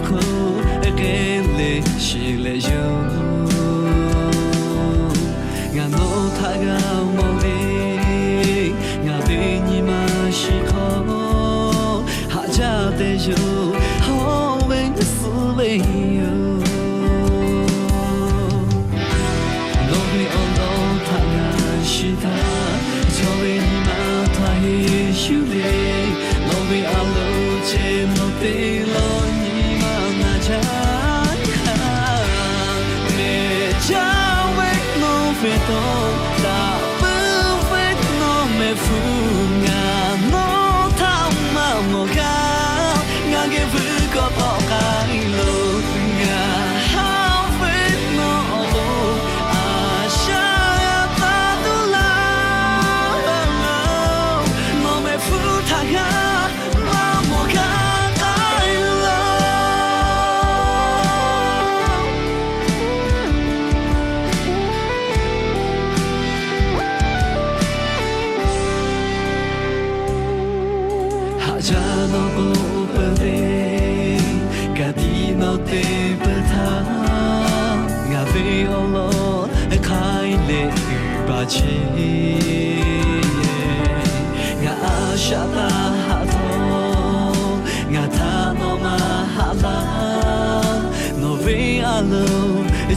ko gele shile yo nga no taga mo le nga be ni ma shi ko ha ja de yo ho wen su le yo no me on no taga shi ta so we ni ma ta he shu le no me a lo che no te lo ni ma na ja me ja we no fe to da bu fe no me fu nga no ta ma mo ga nga ge fu ko to ka lo nga ha fe no lo a sha ta du la no me fu ta ga ma mo ga ja no bo pe ga di no te pe ta nga ve o lo kai le ba chi nga a sha ta ha to nga ta no ma ha la no ve a lo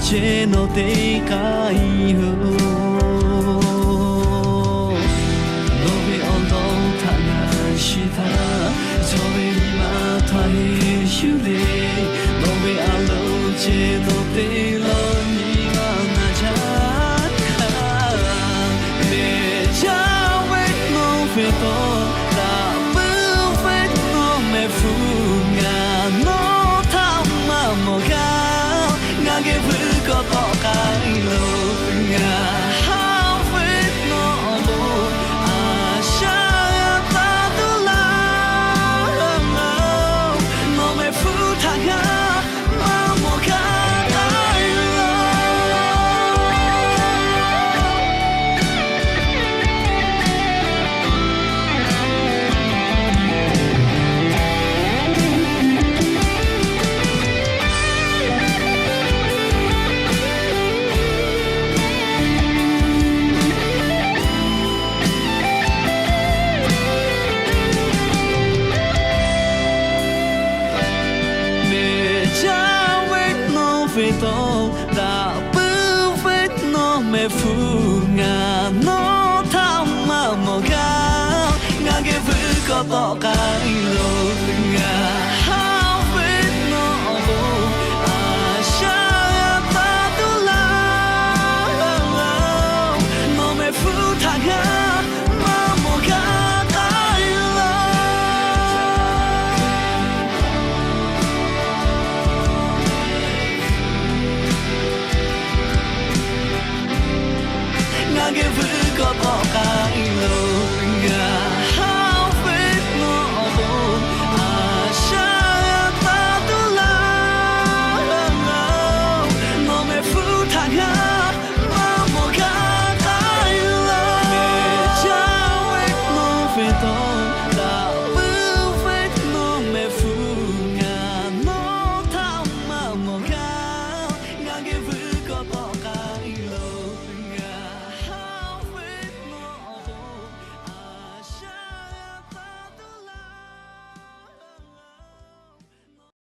che no te kai ho no ve o lo ta na shi ta so we ma ta he shu le no we a lo che no te lo ni ma na ja me ja we no fe to da bu fe no me fu nga no ta ma mo ga nga ge fu ko to kai lo nga ha fe no lo a sha fe to da bu fe no me fu nga no ta ma mo ga nga ge fu ko to kai